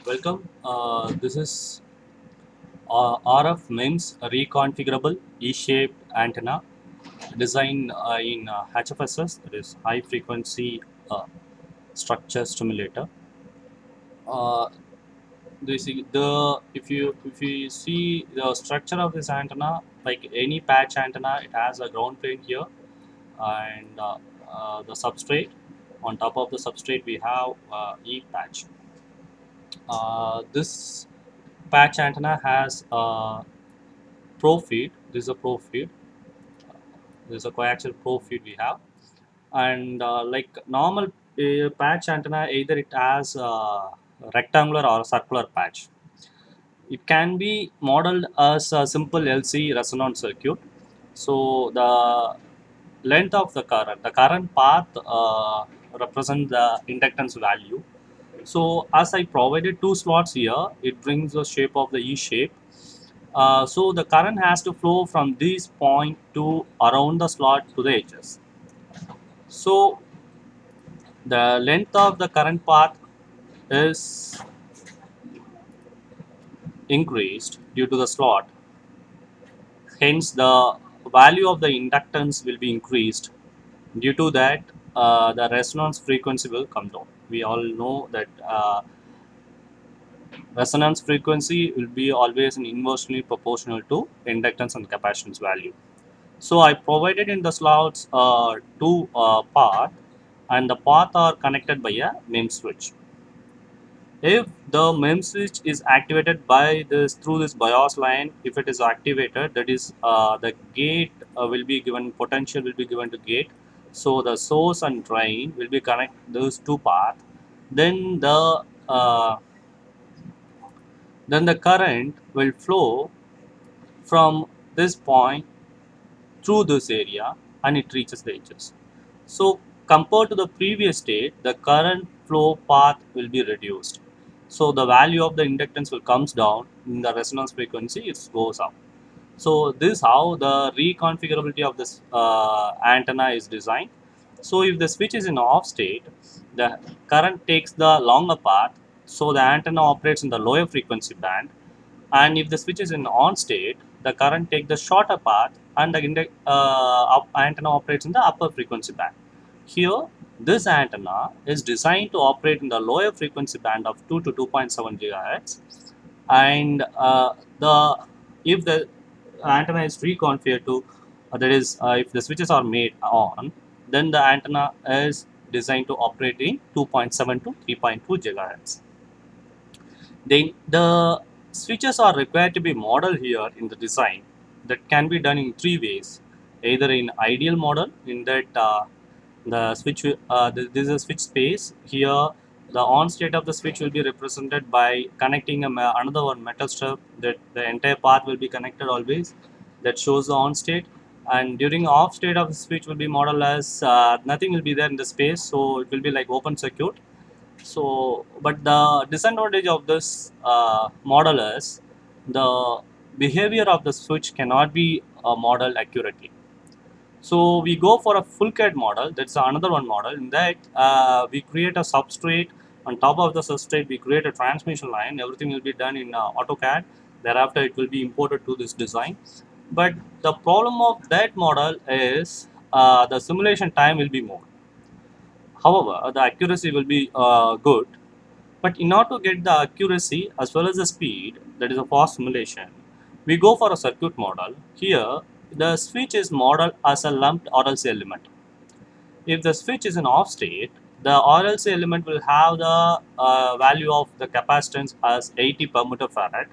Welcome. This is RF MEMS reconfigurable E-shaped antenna designed in HFSS, that is high frequency uh, structure stimulator. Uh, if you see the structure of this antenna, like any patch antenna, it has a ground plane here and the substrate. On top of the substrate, we have E patch. This patch antenna has pro feed. This is a pro feed. This is a coaxial pro feed we have, and like normal patch antenna, either it has rectangular or circular patch. It can be modeled as a simple LC resonance circuit. So the length of the current path represents the inductance value. So as I provided two slots here, it brings the shape of the E shape. So the current has to flow from this point to around the slot to the edges. So the length of the current path is increased due to the slot. Hence, the value of the inductance will be increased. Due to that, the resonance frequency will come down. We all know that resonance frequency will be always inversely proportional to inductance and capacitance value. So I provided in the slots two path, and the path are connected by a MEMS switch. If the MEMS switch is activated by this through this BIOS line, if it is activated, that is the gate will be given, potential will be given to gate. So the source and drain will be connect those two paths. Then the current will flow from this point through this area and it reaches the edges. So compared to the previous state, the current flow path will be reduced. So the value of the inductance will comes down, in the resonance frequency it goes up. So this is how the reconfigurability of this antenna is designed. So if the switch is in off state, the current takes the longer path, so the antenna operates in the lower frequency band. And if the switch is in on state, the current takes the shorter path and the antenna operates in the upper frequency band. Here, this antenna is designed to operate in the lower frequency band of 2 to 2.7 gigahertz, and the if the antenna is reconfigured to that is if the switches are made on, then the antenna is designed to operate in 2.7 to 3.2 gigahertz. Then the switches are required to be modeled here in the design. That can be done in three ways. Either in ideal model, in that the switch this is a switch space. Here the on state of the switch will be represented by connecting another one metal strip, that the entire path will be connected always, that shows the on state. And during off state of the switch will be modeled as nothing will be there in the space, so it will be like open circuit. So but the disadvantage of this model is the behavior of the switch cannot be modeled accurately. So we go for a full CAD model. That's another one model. In that, we create a substrate. On top of the substrate, we create a transmission line. Everything will be done in AutoCAD. Thereafter, it will be imported to this design. But the problem of that model is the simulation time will be more. However, the accuracy will be good. But in order to get the accuracy as well as the speed, that is a fast simulation, we go for a circuit model. Here, the switch is modeled as a lumped RLC element. If the switch is in off state, the RLC element will have the value of the capacitance as 80 per meter farad.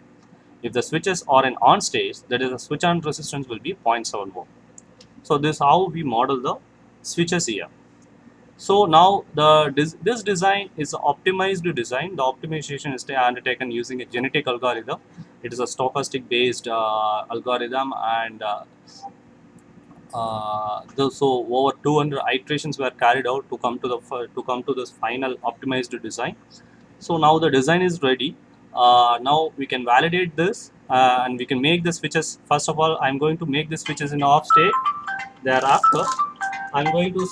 If the switches are in on state, that is the switch on resistance will be 0.7 ohm. So this is how we model the switches here. So now this design is optimized design. The optimization is undertaken using a genetic algorithm. It is a stochastic based algorithm, and so over 200 iterations were carried out to come to this final optimized design. So now the design is ready. Now we can validate this and we can make the switches. First of all, I'm going to make the switches in off state. Thereafter, I'm going to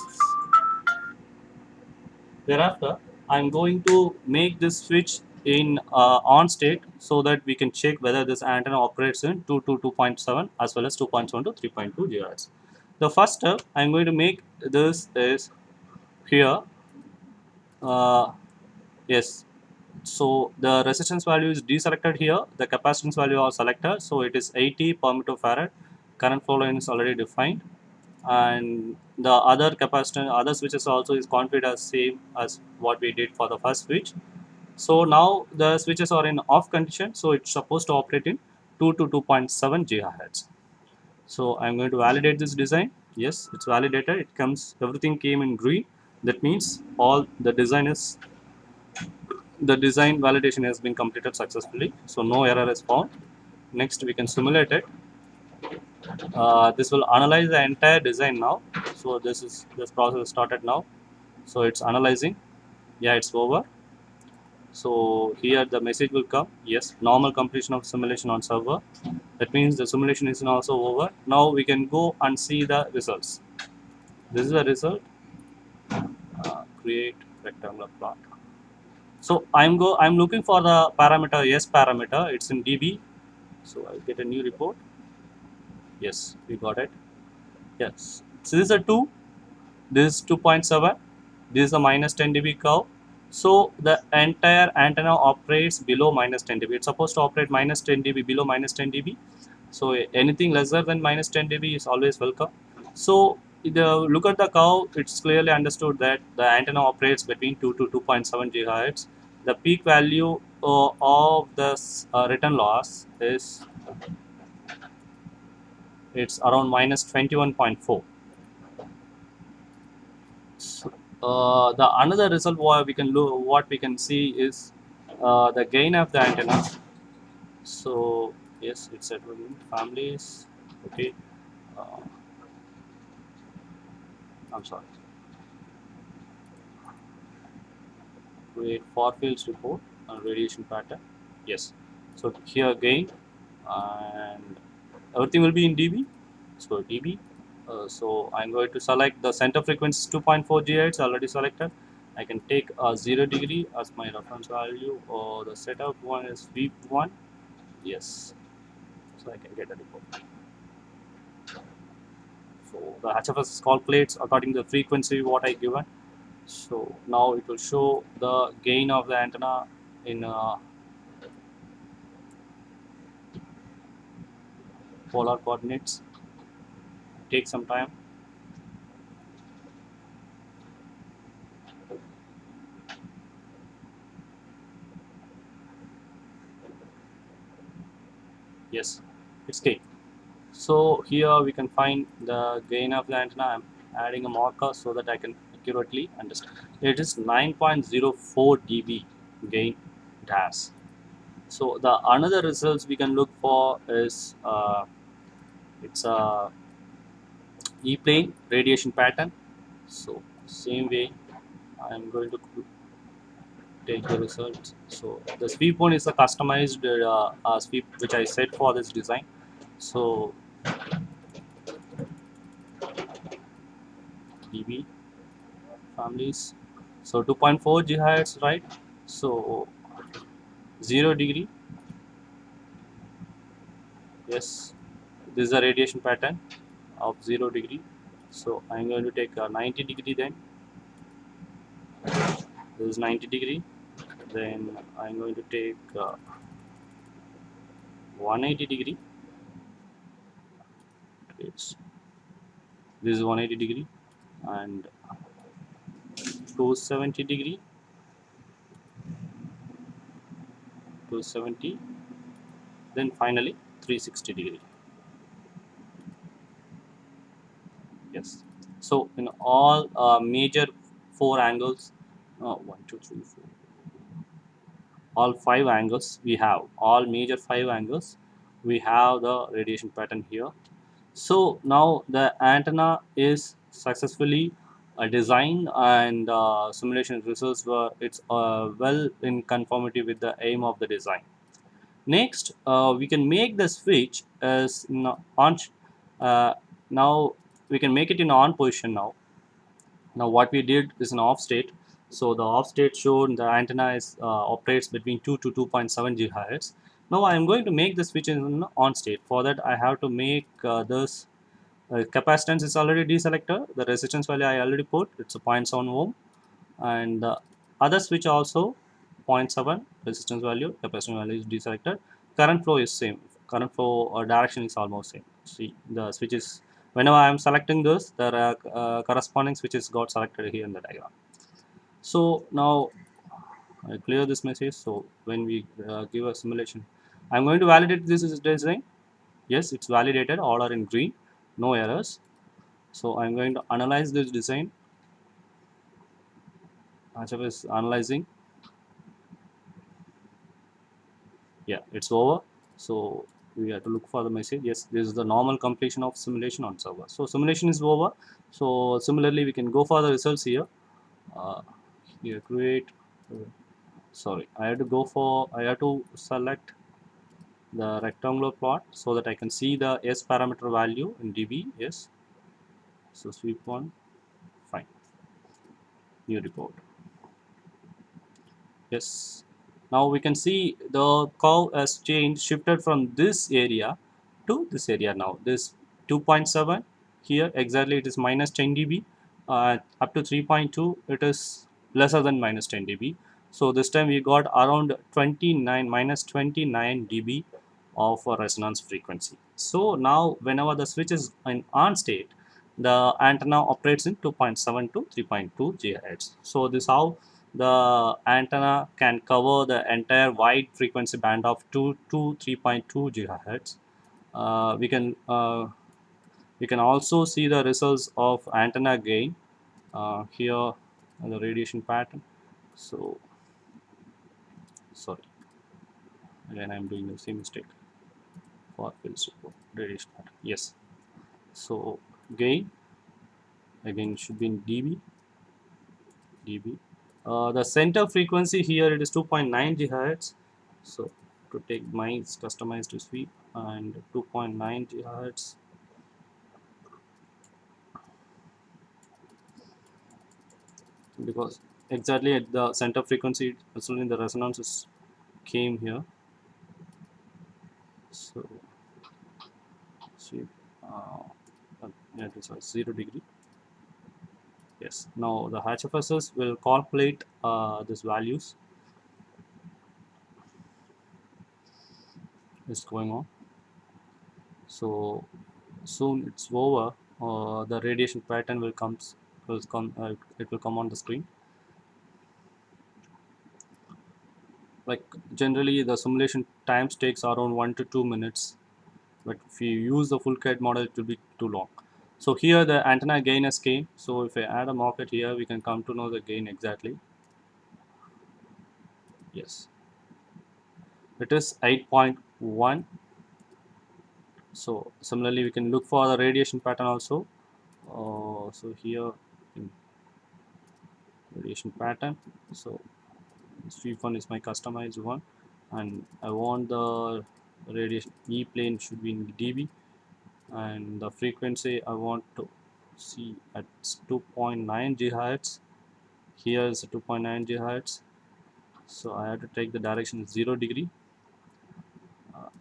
Thereafter, I'm going to make this switch in on state, so that we can check whether this antenna operates in 2 to 2.7 as well as 2.7 to 3.2 GHz. The first step I'm going to make this is here. Uh, yes, so the resistance value is deselected here. The capacitance value are selected. So it is 80 per microfarad. Current flow line is already defined, and the other capacitor, other switches also is configured as same as what we did for the first switch. So now the switches are in off condition, so it's supposed to operate in 2 to 2.7 GHz. So I'm going to validate this design. Yes, it's validated. It comes, everything came in green. That means all the design validation has been completed successfully. So no error is found. Next, we can simulate it. This will analyze the entire design now. So this process started now. So it's analyzing. Yeah, it's over. So here the message will come. Yes, normal completion of simulation on server. That means the simulation is also over. Now we can go and see the results. This is the result. Create rectangular plot. So I'm looking for the parameter S parameter. It's in dB. So I'll get a new report. Yes, we got it. Yes. So this is a 2. This is 2.7. This is a minus 10 dB curve. So the entire antenna operates below minus 10 dB. It's supposed to operate minus 10 dB, below minus 10 dB. So anything lesser than minus 10 dB is always welcome. So look at the curve, it's clearly understood that the antenna operates between 2 to 2.7 GHz. The peak value of the return loss is, it's around minus 21.4. So, the another result what we can look, what we can see is the gain of the antenna. So yes, it's at families. Okay, uh, I'm sorry. Create far fields report and radiation pattern. Yes. So here again, and everything will be in dB. So dB. So I'm going to select the center frequency is 2.4 GHz already selected. I can take 0 degree as my reference value, or the setup one is sweep one. Yes. So I can get a report. So the HFS calculates according to the frequency what I given. So now it will show the gain of the antenna in polar coordinates. Take some time. Yes, it's gain. So here we can find the gain of the antenna. I'm adding a marker so that I can accurately understand. It is 9.04 dB gain it has. So the another results we can look for is it's a E-plane radiation pattern. So same way I'm going to take the results. So the sweep one is a customized sweep which I set for this design. So dB families. So 2.4 GHz, right? So 0 degree. Yes, this is a radiation pattern of 0 degree. So I'm going to take a 90 degree then. This is 90 degree. Then I'm going to take 180 degree. It's, this is 180 degree, and 270 degree, 270, then finally 360 degree. Yes. So in all major four angles, one, two, three, four, all five angles we have, all major five angles, we have the radiation pattern here. So now the antenna is successfully designed, and simulation results were, it's well in conformity with the aim of the design. Next, we can make the switch as on. Uh, Now we can make it in on position now. Now what we did is an off state. So the off state showed the antenna is operates between 2 to 2.7 gigahertz. Now I am going to make the switch in on state. For that I have to make this capacitance is already deselected. The resistance value I already put, it's a zero point 0.7 ohm, and the other switch also zero point 0.7 resistance value, capacitance value is deselected. Current flow is same. Current flow direction is almost same. See the switches. Whenever I am selecting this, the corresponding switches got selected here in the diagram. So now I clear this message. So when we give a simulation, I'm going to validate this is design. Yes, it's validated. All are in green, no errors. So I'm going to analyze this design. HF is analyzing. Yeah, it's over. So we have to look for the message. Yes, this is the normal completion of simulation on server. So simulation is over. So similarly, we can go for the results here. Uh, Here create. Sorry, I have to select the rectangular plot so that I can see the S parameter value in dB. Yes. So sweep one, fine. New report. Yes. Now we can see the curve has changed, shifted from this area to this area now. This 2.7 here exactly it is minus 10 dB. Up to 3.2 it is lesser than minus 10 dB. So this time we got around 29 minus 29 dB of a resonance frequency. So now whenever the switch is in on state, the antenna operates in 2.7 to 3.2 GHz. So this how the antenna can cover the entire wide frequency band of 2 to 3.2 gigahertz. We can also see the results of antenna gain here the radiation pattern. So sorry, again I'm doing the same mistake for field radiation pattern. Yes, so gain again should be in dB. The center frequency here it is 2.9 gigahertz. So to take my customized sweep and 2.9 gigahertz, because exactly at the center frequency actually the resonances came here. So sweep yeah, it is 0 degree. Yes, now the HFSS will calculate these values is going on. So soon it's over. The radiation pattern it will come on the screen. Like generally the simulation times takes around 1 to 2 minutes, but if you use the full CAD model it will be too long. So here the antenna gain has came. So if I add a market here, we can come to know the gain exactly. Yes, it is 8.1. So similarly we can look for the radiation pattern also. So here in radiation pattern, so sweep one is my customized one, and I want the radiation E plane should be in dB, and the frequency I want to see at 2.9 gigahertz. Here is 2.9 gigahertz. So I have to take the direction 0 degree.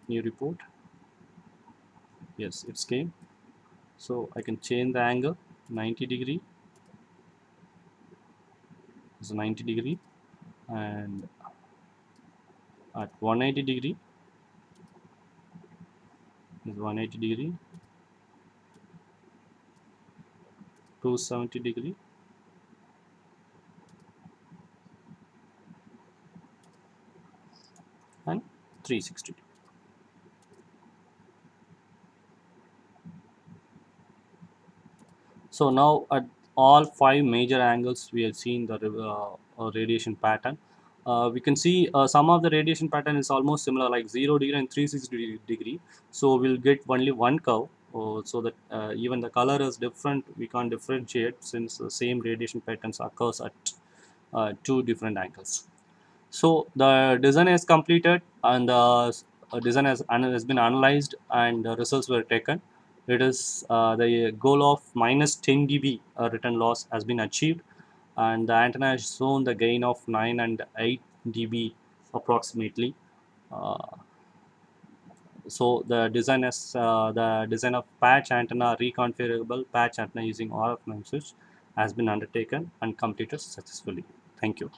New report. Yes, it's came. So I can change the angle 90 degree. It's 90 degree, and at 180 degree is 180 degree, 270 degree, and 360 degree. So now at all five major angles we have seen the radiation pattern. We can see some of the radiation pattern is almost similar, like 0 degree and 360 degree. So we'll get only one curve, so that even the color is different. We can't differentiate since the same radiation patterns occurs at two different angles. So the design is completed, and the design has been analyzed, and the results were taken. It is the goal of minus 10 dB return loss has been achieved, and the antenna has shown the gain of 9 and 8 dB approximately. Uh, so the design of patch antenna, reconfigurable patch antenna using RF switch, has been undertaken and completed successfully. Thank you.